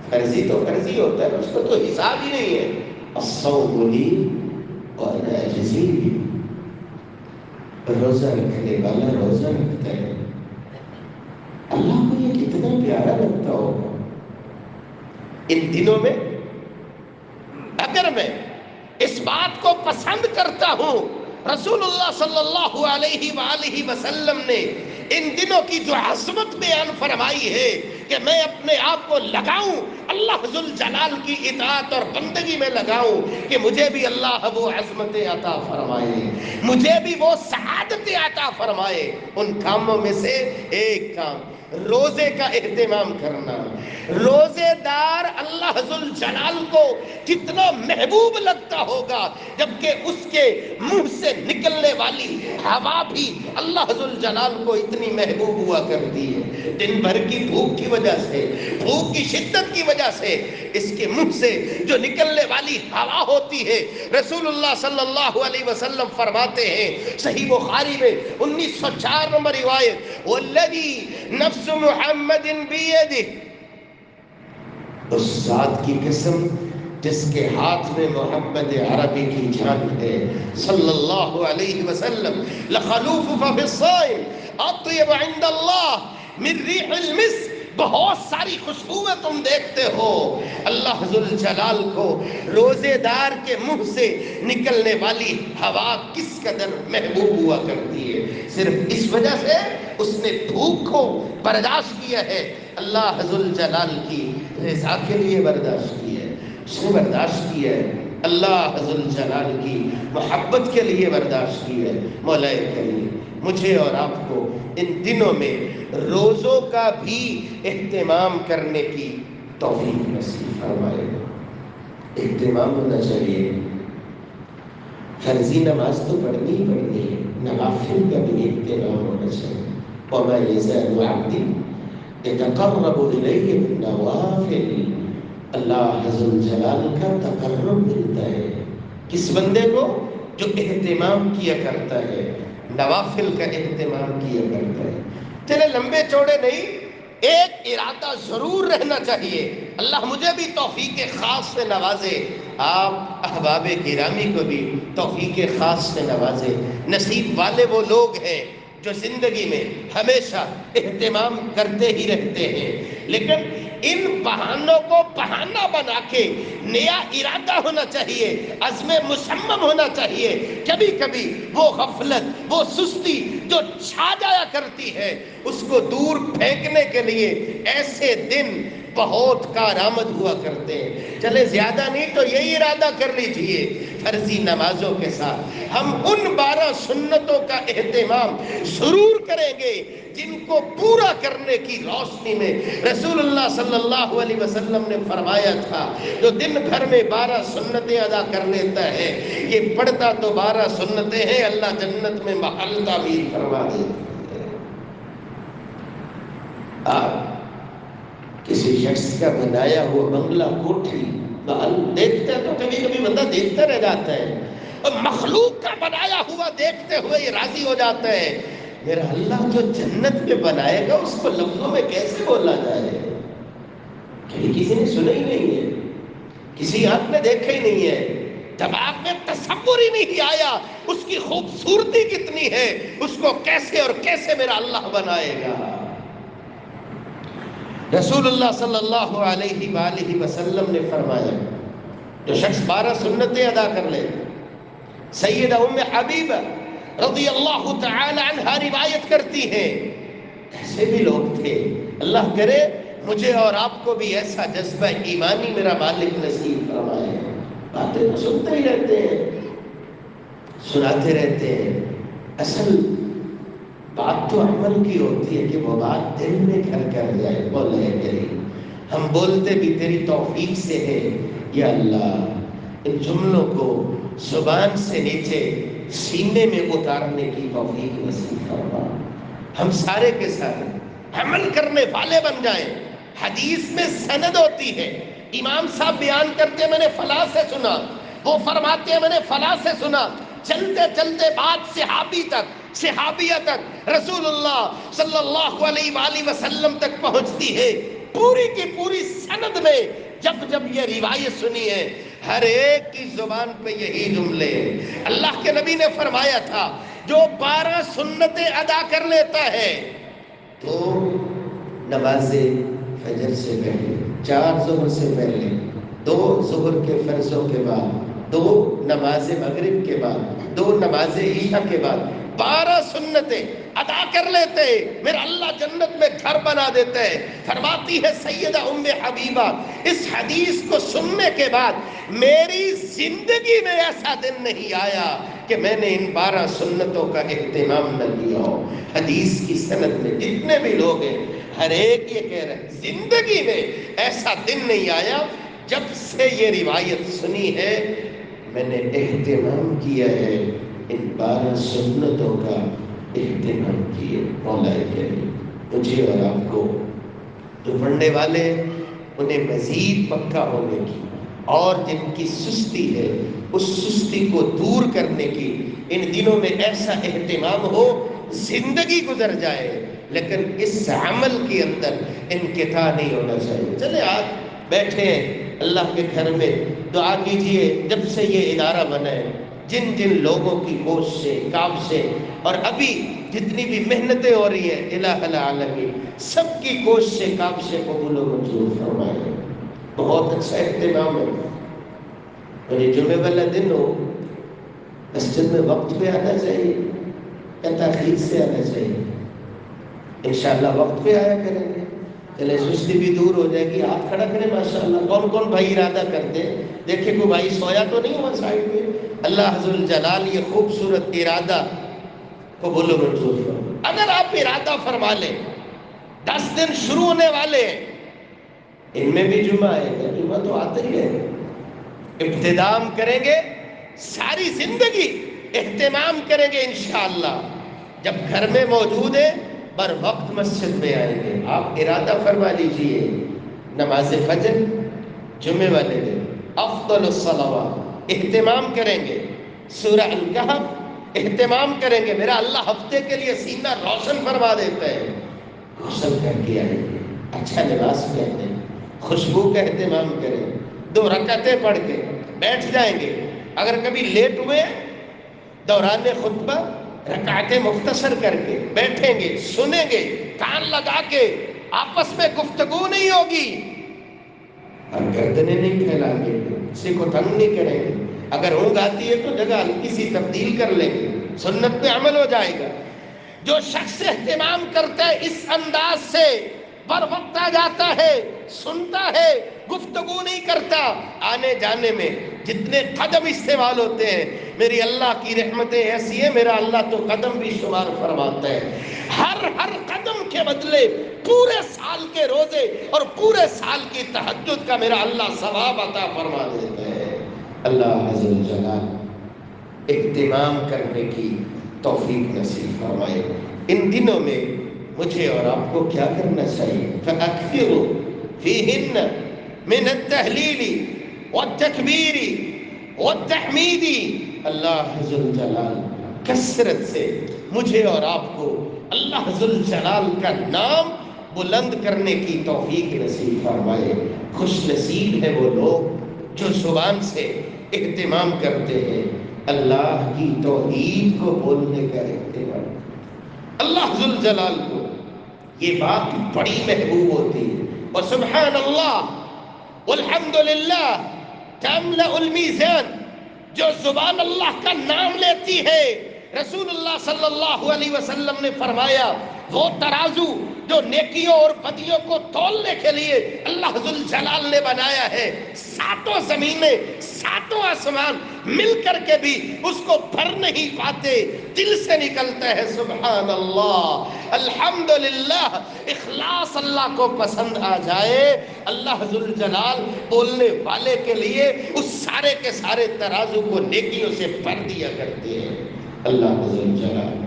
فرضی تو فرضی ہوتا ہے، اس کو تو حساب ہی نہیں ہے۔ الصوم لی وانا اجزی بہ، روزہ رکھنے والا روزہ رکھتا ہے، اللہ کو یہ کتنا پیارا لگتا ہوگا۔ ان دنوں میں اگر میں اس بات کو پسند کرتا ہوں، رسول اللہ صلی اللہ علیہ وآلہ وسلم نے ان دنوں کی جو عظمت بیان فرمائی ہے کہ میں اپنے آپ کو لگاؤں اللہ ذوالجلال کی اطاعت اور بندگی میں لگاؤں کہ مجھے بھی اللہ وہ عظمتیں عطا فرمائے، مجھے بھی وہ سعادتیں عطا فرمائے۔ ان کاموں میں سے ایک کام روزے کا اہتمام کرنا۔ روزے دار اللہ ذوالجلال کو کتنا محبوب لگتا ہوگا، جبکہ اس کے منہ سے نکلنے والی ہوا بھی اللہ ذوالجلال کو اتنی محبوب ہوا کرتی ہے۔ دن بھر کی بھوک کی وجہ سے، بھوک کی شدت کی وجہ سے اس کے منہ سے جو نکلنے والی ہوا ہوتی ہے، رسول اللہ صلی اللہ علیہ وسلم فرماتے ہیں صحیح بخاری میں 1904 نمبر روایت، والذی نفس محمد بیدہ، اس ذات کی قسم جس کے ہاتھ میں محمد عربی کی جان ہے صلی اللہ علیہ وسلم، لخلوف فی الصائم اطیب عند اللہ من ریح المسک، بہت ساری خوشبوئیں تم دیکھتے ہو، اللہ ذوالجلال کو روزے دار کے منہ سے نکلنے والی ہوا کس قدر محبوب ہوا کرتی ہے، صرف اس وجہ سے اس نے بھوک کو برداشت کیا ہے، اللہ ذوالجلال کی رضا کے لیے برداشت کیا ہے، اس نے برداشت کیا ہے، اللہ ذوالجلال کی محبت کے لیے برداشت کیا ہے۔ مولا کریم مجھے اور آپ کو ان دنوں میں روزوں کا بھی اہتمام کرنے کی توفیق نصیب فرمائے۔ اہتمام ہونا چاہیے، فرضی نماز تو پڑھنی ہی پڑھنی ہے، نوافل کا بھی اہتمام ہونا چاہیے۔ وَمَا يَزَالُ عَبْدِي يَتَقَرَّبُ إِلَيَّ بِالنَّوَافِلِ، اللہ ذوالجلال کا تقرب ملتا ہے کس بندے کو؟ جو اہتمام کیا کرتا ہے، نوافل کا اہتمام کیا کرتا ہے۔ چلے لمبے چوڑے نہیں، ایک ارادہ ضرور رہنا چاہیے، اللہ مجھے بھی توفیق خاص سے نوازے، آپ احباب گرامی کو بھی توفیق خاص سے نوازے۔ نصیب والے وہ لوگ ہیں جو زندگی میں ہمیشہ اہتمام کرتے ہی رہتے ہیں، لیکن ان بہانوں کو بہانہ بنا کے نیا ارادہ ہونا چاہیے، عزم مصمم ہونا چاہیے۔ کبھی کبھی وہ غفلت، وہ سستی جو چھا جایا کرتی ہے، اس کو دور پھینکنے کے لیے ایسے دن بہت کارآمد ہوا کرتے ہیں۔ چلے زیادہ نہیں تو یہی ارادہ کر لیجئے، فرضی نمازوں کے ساتھ ہم ان 12 سنتوں کا اہتمام ضرور کریں گے جن کو پورا کرنے کی روشنی میں رسول اللہ صلی اللہ علیہ وسلم نے فرمایا تھا، جو دن بھر میں 12 سنتیں ادا کر لیتا ہے، یہ پڑھتا تو 12 سنتیں ہیں، اللہ جنت میں محل تعمیر فرما دیتا ہے۔ آپ کسی شخص کا بنایا ہوا بنگلہ، کوٹھی دیکھتے ہیں تو کبھی کبھی بندہ دیکھتا رہ جاتا ہے، اور مخلوق کا بنایا ہوا دیکھتے ہوئے یہ راضی ہو جاتا ہے، میرا اللہ جو جنت میں بنائے گا اس کو لفظوں میں کیسے بولا جائے؟ کبھی کسی نے سنا ہی نہیں ہے، کسی آنکھ نے دیکھا ہی نہیں ہے، دماغ میں تصور ہی نہیں آیا اس کی خوبصورتی کتنی ہے، اس کو کیسے اور کیسے میرا اللہ بنائے گا۔ رسول اللہ صلی اللہ علیہ وآلہ وسلم نے فرمایا، جو شخص 12 سنتیں ادا کر لے، سیدہ ام حبیبہ رضی اللہ تعالی عنہ روایت کرتی ہیں، ایسے بھی لوگ تھے، اللہ کرے مجھے اور آپ کو بھی ایسا جذبہ ایمانی میرا مالک نصیب فرمائے، باتیں تو سنتے ہی رہتے ہیں، سناتے رہتے ہیں، اصل بات تو عمل کی ہوتی ہے کہ وہ بات دل میں گھر کر جائے۔ مولا کریم ہم بولتے بھی تیری توفیق سے ہے، یا اللہ ان جملوں کو زبان سے نیچے سینے میں اتارنے کی توفیق نصیب فرما، ہم سارے کے سارے عمل کرنے والے بن جائیں۔ حدیث میں سند ہوتی ہے، امام صاحب بیان کرتے ہیں میں نے فلاں سے سنا، وہ فرماتے ہیں میں نے فلاں سے سنا، چلتے چلتے بات صحابی تک، صحابیہ تک، رسول اللہ صلی اللہ علیہ وآلہ وسلم تک پہنچتی ہے، پوری کی پوری سند میں جب یہ روایت سنی ہے، ہر ایک کی زبان پہ یہی جملے ہیں۔ اللہ کے نبی نے فرمایا تھا، جو 12 سنتیں ادا کر لیتا ہے تو نماز فجر سے پہلے، 4 ظہر سے پہلے، 2 ظہر کے فرضوں کے بعد، 2 نماز مغرب کے بعد، 2 نماز عشاء کے بعد 12 سنتیں ادا کر لیتے، میرا اللہ جنت میں گھر بنا دیتا ہے۔ فرماتی ہے سیدہ ام حبیبہ، اس حدیث کو سننے کے بعد میری زندگی میں ایسا دن نہیں آیا کہ میں نے ان 12 سنتوں کا اہتمام نہ کیا ہو۔ حدیث کی سند میں جتنے بھی لوگ ہیں ہر ایک یہ کہہ رہے ہیں زندگی میں ایسا دن نہیں آیا جب سے یہ روایت سنی ہے میں نے اہتمام کیا ہے، ان 12 سنتوں کا اہتمام کیا۔ مولا کریم مجھے اور آپ کو جو پڑھنے والے انہیں مزید پکا ہونے کی اور جن کی سستی ہے اس سستی کو دور کرنے کی ان دنوں میں ایسا اہتمام ہو، زندگی گزر جائے لیکن اس عمل کے اندر انقطاع نہیں ہونا چاہیے۔ چلے آج بیٹھے ہیں اللہ کے گھر میں دعا کیجئے جب سے یہ ادارہ بنا ہے، جن جن لوگوں کی کوشش سے، کام سے، اور ابھی جتنی بھی محنتیں ہو رہی ہیں، الہ العالمین سب کی کوشش سے، کام سے قبول و منظور فرمائے۔ بہت اچھا اہتمام ہے۔ اور یہ جمعے والا دن ہو، مسجد میں وقت پہ آنا چاہیے یا تاخیر سے آنا چاہیے؟ انشاءاللہ وقت پہ آیا کریں گے، چلے سستی بھی دور ہو جائے گی۔ ہاتھ کھڑا کریں ماشاءاللہ۔ کون کون بھائی ارادہ کرتے ہیں؟ دیکھیں کوئی بھائی سویا تو نہیں ہوا سائڈ پہ؟ اللہ حضر الجلال یہ خوبصورت ارادہ قبول و منظور فرمائے۔ اگر آپ ارادہ فرما لیں، 10 دن شروع ہونے والے ہیں، ان میں بھی جمعہ آئے گا، جمعہ تو آتے ہی ہے، ابتدام کریں گے، ساری زندگی اہتمام کریں گے انشاءاللہ۔ جب گھر میں موجود ہے بر وقت مسجد میں آئیں گے۔ آپ ارادہ فرما لیجئے، نماز فجر جمعے والے دن افضل الصلوات اہتمام کریں گے، سورہ الکہف اہتمام کریں گے۔ میرا اللہ ہفتے کے لیے سینہ روشن فرما دیتا ہے۔ غسل کر کے آئیں گے، اچھا لباس پہنیں، خوشبو کا اہتمام کریں، 2 رکعتیں پڑھ کے بیٹھ جائیں گے۔ اگر کبھی لیٹ ہوئے دوران خطبہ رکعتیں مختصر کر کے بیٹھیں گے، سنیں گے، کان لگا کے، آپس میں گفتگو نہیں ہوگی اور گردنیں نہیں پھیلائیں گے، کسی کو تنگ نہیں کریں گے۔ اگر اونگ آتی ہے تو جگہ ہلکی سی تبدیل کر لیں گے، سنت پہ عمل ہو جائے گا۔ جو شخص اہتمام کرتا ہے اس انداز سے، بر وقت آ جاتا ہے، سنتا ہے، گفتگو نہیں کرتا، آنے جانے میں جتنے قدم استعمال ہوتے ہیں، میری اللہ کی رحمتیں ایسی ہیں، میرا اللہ تو قدم بھی شمار فرماتا ہے۔ ہر قدم کے بدلے پورے سال کے روزے اور پورے سال کی تہجد کا میرا اللہ ثواب عطا فرما دیتا ہے۔ اللہ عز و جل اہتمام کرنے کی توفیق نصیب فرمائے۔ ان دنوں میں مجھے اور آپ کو کیا کرنا چاہیے؟ فَأَكْثِرُوا فِيهِنَّ مِنَ التَّهْلِيلِ وَالتَّكْبِيرِ وَالتَّحْمِيدِ۔ اللہ ذو الجلال کثرت سے مجھے اور آپ کو اللہ ذو الجلال کا نام بلند کرنے کی توفیق نصیب فرمائے۔ خوش نصیب ہے وہ لوگ جو زبان سے اہتمام کرتے ہیں اللہ کی توحید کو بولنے کا اہتمام۔ اللہ ذو الجلال کو یہ بات بڑی محبوب ہوتی ہے۔ اور سبحان اللہ والحمدللہ تملأ المیزان، جو زبان اللہ کا نام لیتی ہے، رسول اللہ صلی اللہ علیہ وسلم نے فرمایا وہ ترازو جو نیکیوں اور بدیوں کو تولنے کے لیے اللہ ذو الجلال نے بنایا ہے، 7 زمینیں 7 آسمان مل کر کے بھی اس کو بھر نہیں پاتے، دل سے نکلتا ہے سبحان اللہ الحمدللہ۔ اخلاص اللہ کو پسند آ جائے، اللہ ذو الجلال بولنے والے کے لیے اس سارے کے سارے ترازو کو نیکیوں سے بھر دیا کرتے ہیں۔ اللہ ذو الجلال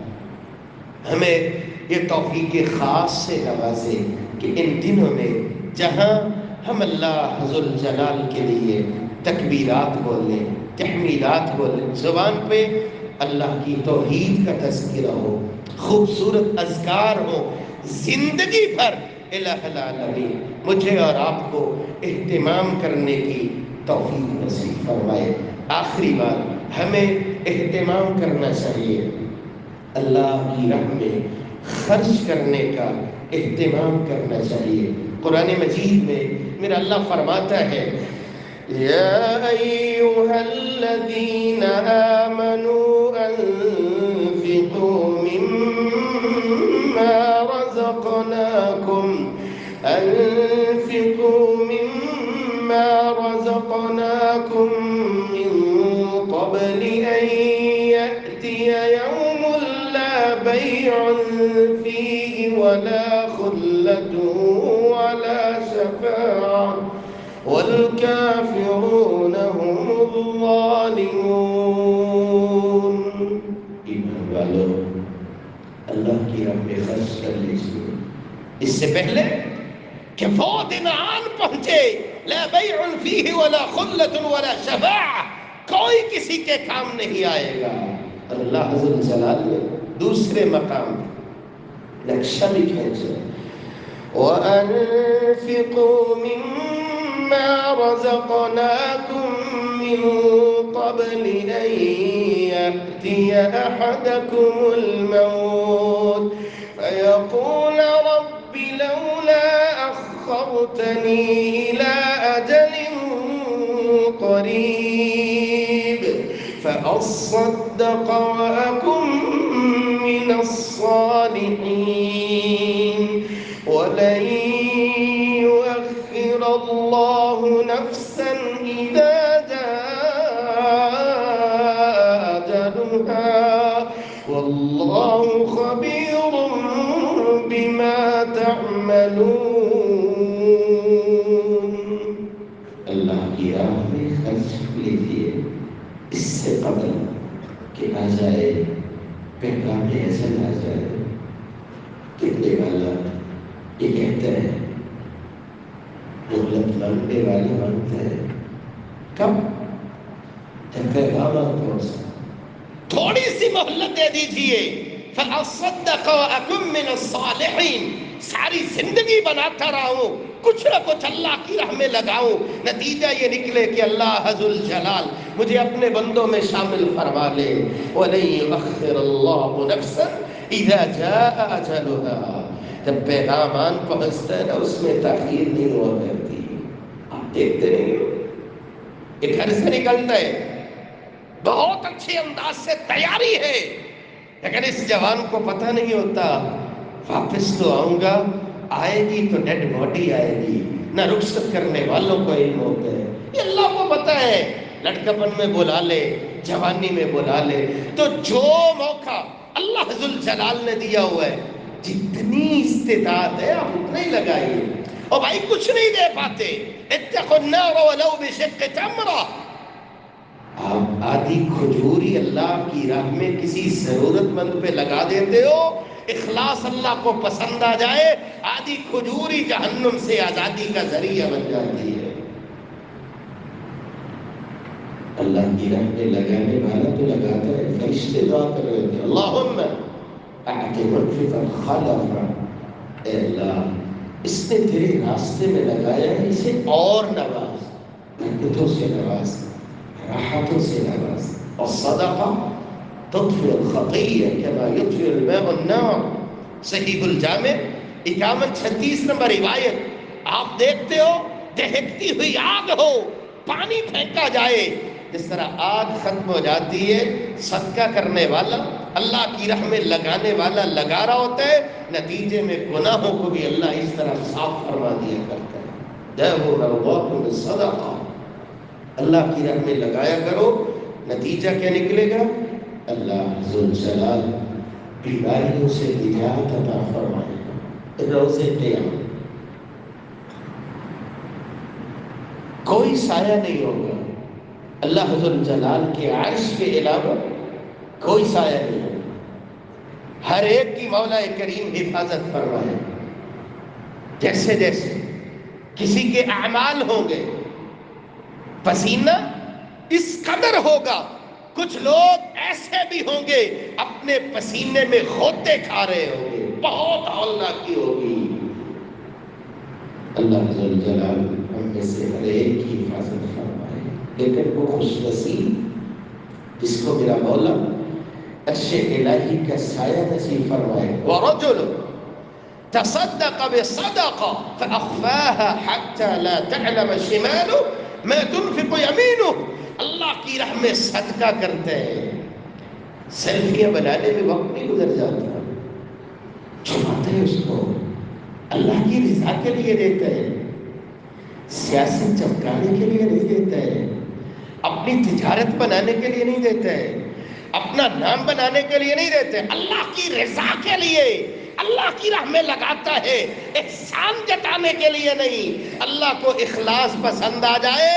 ہمیں یہ توفیق خاص سے نوازے کہ ان دنوں میں جہاں ہم اللہ ذو الجلال کے لیے تکبیرات بولیں، تحمیدات بولیں، زبان پہ اللہ کی توحید کا تذکرہ ہو، خوبصورت اذکار ہو، زندگی بھر الہ العالمین مجھے اور آپ کو اہتمام کرنے کی توفیق نصیب فرمائے۔ آخری بات، ہمیں اہتمام کرنا چاہیے اللہ کی راہ میں خرچ کرنے کا اہتمام کرنا چاہیے۔ قرآن مجید میں میرا اللہ فرماتا ہے یا ایھا الذین آمنوا انفقوا مما رزقناکم من قبل ان یأتی یوم بيع فيه ولا خلة ولا شفاعة والكافرون هم الظالمون۔ ایمان والو اللہ کی راہ میں خرچ کر لیجیے اس سے پہلے کہ وہ دن آن پہنچے، لا بیع فیہ ولا خلۃ ولا شفاعہ، کوئی کسی کے کام نہیں آئے گا۔ اللہ عز و جلال نے دوسرے مقام نقشہ بھی کھینچا وَأَنفِقُوا مِمَّا رَزَقْنَاكُم من قبل أن يأتي أحدكم الموت فيقول رب لولا أخرتني إلى أجل قريب فأصدق وأكن من الصالحين ولن يؤخر الله نفسا إذا جاء أجلها والله خبير بما تعملون. اللہ کی راہ میں خرچ لیجیے اس سے قبل کہ آ جائے پیغام ایسا آ جائے کتنے والا یہ کہتا ہے مہلت مانگنے والے مانگتا ہے کب جب پیغام پہنچا تھوڑی سی مہلت دے دیجیے فَأَصَّدَّقَ وَأَكُن مِّنَ الصَّالِحِينَ ساری زندگی بناتا رہا ہوں کچھ نہ کچھ اللہ کی راہ میں لگاؤں نتیجہ یہ نکلے کہ اللہ ذوالجلال مجھے اپنے بندوں میں شامل فرما لے وَلَن يُؤَخِّرَ اللَّهُ نَفْسًا إِذَا جَاءَ أَجَلُهَا جب پیغام آن پہنچتا ہے نا اس میں تاخیر نہیں ہوا کرتی. آپ دیکھتے نہیں ہو یہ گھر سے نکلتا ہے بہت اچھے انداز سے تیاری ہے لیکن اس جوان کو پتہ نہیں ہوتا واپس تو آؤں گا آئے گی تو ڈیڈ باڈی آئے گی نہ رخصت کرنے والوں کو علم ہوتا ہے یہ اللہ کو پتہ ہے لڑکپن میں بلا لے جوانی میں بلا لے تو جو موقع اللہ ذوالجلال نے دیا ہوا ہے جتنی استطاعت ہے آپ اتنا ہی لگائیے اور بھائی کچھ نہیں دے پاتے اتقوا النار ولو بشق تمرہ آپ آدھی کھجوری اللہ کی راہ میں کسی ضرورت مند پہ لگا دیتے ہو اخلاص اللہ کو پسند آ جائے آدھی کھجوری جہنم سے آزادی کا ذریعہ بن جاتی ہے. اللہ کی راہ میں لگانے والا تو لگاتا ہے فرشتے دعا کر رہے تھے اللہم اعط منفقا خلفا اے اللہ اس نے تیرے راستے میں لگایا ہے اسے اور نواز برکتوں سے نواز راحتوں سے نواز اور صدقہ تطفئ الخطیہ کما یطفئ الماء النار صحیح الجامع 5136 نمبر روایت. آپ دیکھتے ہو دہکتی ہوئی آگ ہو پانی پھینکا جائے جس طرح آگ ختم ہو جاتی ہے صدقہ کرنے والا اللہ کی راہ میں لگانے والا لگا رہا ہوتا ہے نتیجے میں گناہوں کو بھی اللہ اس طرح صاف فرما دیا کرتا ہے. جاءوا مرضاکم بالصدقہ اللہ کی راہ میں لگایا کرو نتیجہ کیا نکلے گا اللہ ذوالجلال بیماریوں سے نجات عطا فرمائے گا. روز قیامت کوئی سایہ نہیں ہوگا اللہ ذوالجلال کے عرش کے علاوہ کوئی سایہ نہیں ہوگا. ہر ایک کی مولا کریم حفاظت فرمائے جیسے جیسے کسی کے اعمال ہوں گے پسینہ اس قدر ہوگا کچھ لوگ ایسے بھی ہوں گے اپنے پسینے میں غوطے کھا رہے ہوں گے بہت ہولناکی ہوگی. اللہ ذوالجلال ہم میں سے ہر ایک کی حفاظت فرمائے لیکن وہ خوش نصیب جس کو میرا مولا عرش الہی کا سایہ نصیب فرمائے. ورجل تصدق بصدقہ فاخفاها حتى لا تعلم شماله ما تنفق يمينه اللہ کی راہ میں صدقہ کرتے ہیں سیلفیاں بنانے میں وقت نہیں گزر جاتا چھپاتے ہیں اس کو اللہ کی رضا کے لیے دیتا ہے سیاست چمکانے کے لیے نہیں دیتا ہے اپنی تجارت بنانے کے لیے نہیں دیتا ہے اپنا نام بنانے کے لیے نہیں دیتے اللہ کی رضا کے لیے اللہ کی راہ میں لگاتا ہے احسان جتانے کے لیے نہیں. اللہ کو اخلاص پسند آ جائے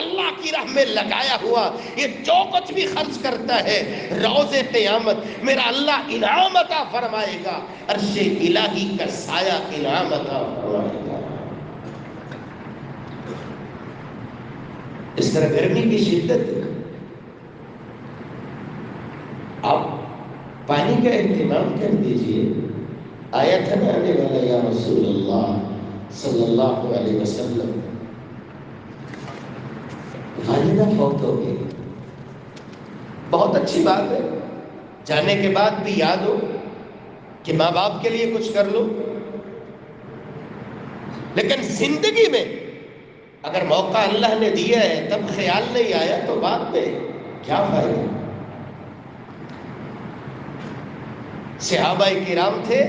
اللہ کی راہ میں لگایا ہوا یہ جو کچھ بھی خرچ کرتا ہے روز قیامت میرا اللہ انعام عطا فرمائے گا عرش الہی کا سایہ انعام عطا فرمائے گا. اس طرح گرمی کی شدت آپ پانی کا اہتمام کر دیجئے. آیا تھا نا آنے والا یا رسول اللہ صلی اللہ علیہ وسلم والدہ فوت ہو گئی، بہت اچھی بات ہے، جانے کے بعد بھی یاد ہو کہ ماں باپ کے لیے کچھ کر لو، لیکن زندگی میں اگر موقع اللہ نے دیا ہے تب خیال نہیں آیا تو بعد میں کیا فائدہ؟ صحابہ کرام تھے،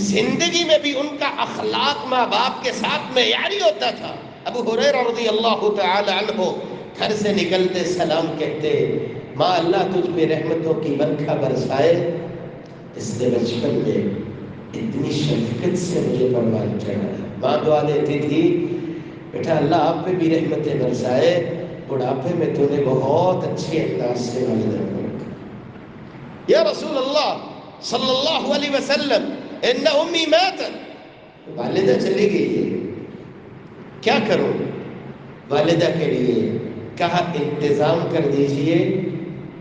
زندگی میں بھی ان کا اخلاق ماں باپ کے ساتھ معیاری ہوتا تھا۔ ابو ہریرہ رضی اللہ تعالی عنہ گھر سے نکلتے سلام کہتے، ماں اللہ تجھ پہ رحمتوں کی برکھا برسائے۔ اس نے بچپن میں اتنی شفقت سے مجھے پروان چڑھایا۔ ماں دعا دیتی تھی، بیٹا اللہ آپ پہ بھی رحمتیں برسائے، بڑھاپے میں تو نے بہت اچھے انداز سے والدہ کو رکھا۔ یا رسول اللہ صلی اللہ علیہ وسلم ان امی ماتت، والدہ چلی گئی ہے، کیا کروں؟ والدہ کے لیے کہا انتظام کر دیجئے،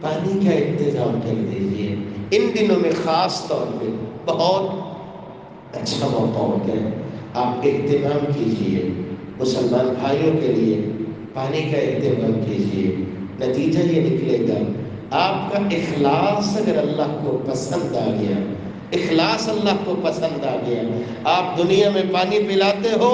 پانی کا انتظام کر دیجئے۔ ان دنوں میں خاص طور پہ بہت اچھا موقع ہوتا ہے، آپ اہتمام کیجئے، مسلمان بھائیوں کے لیے پانی کا اہتمام کیجئے۔ نتیجہ یہ نکلے گا، آپ کا اخلاص اگر اللہ کو پسند آ گیا، اخلاص اللہ کو پسند آ گیا، آپ دنیا میں پانی پلاتے ہو،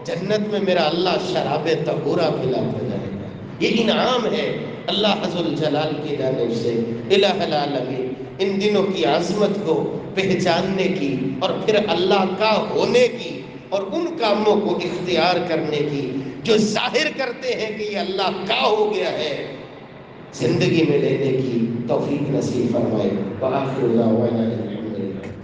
جنت میں میرا اللہ شراب طہورہ پلاتا جائے گا۔ یہ انعام ہے اللہ عز الجلال کی جانب سے۔ الہ العالمین ان دنوں کی عظمت کو پہچاننے کی اور پھر اللہ کا ہونے کی اور ان کاموں کو اختیار کرنے کی جو ظاہر کرتے ہیں کہ یہ اللہ کا ہو گیا ہے، زندگی میں لینے کی توفیق نصیب فرمائے۔ وآخر دعوانا الحمدللہ۔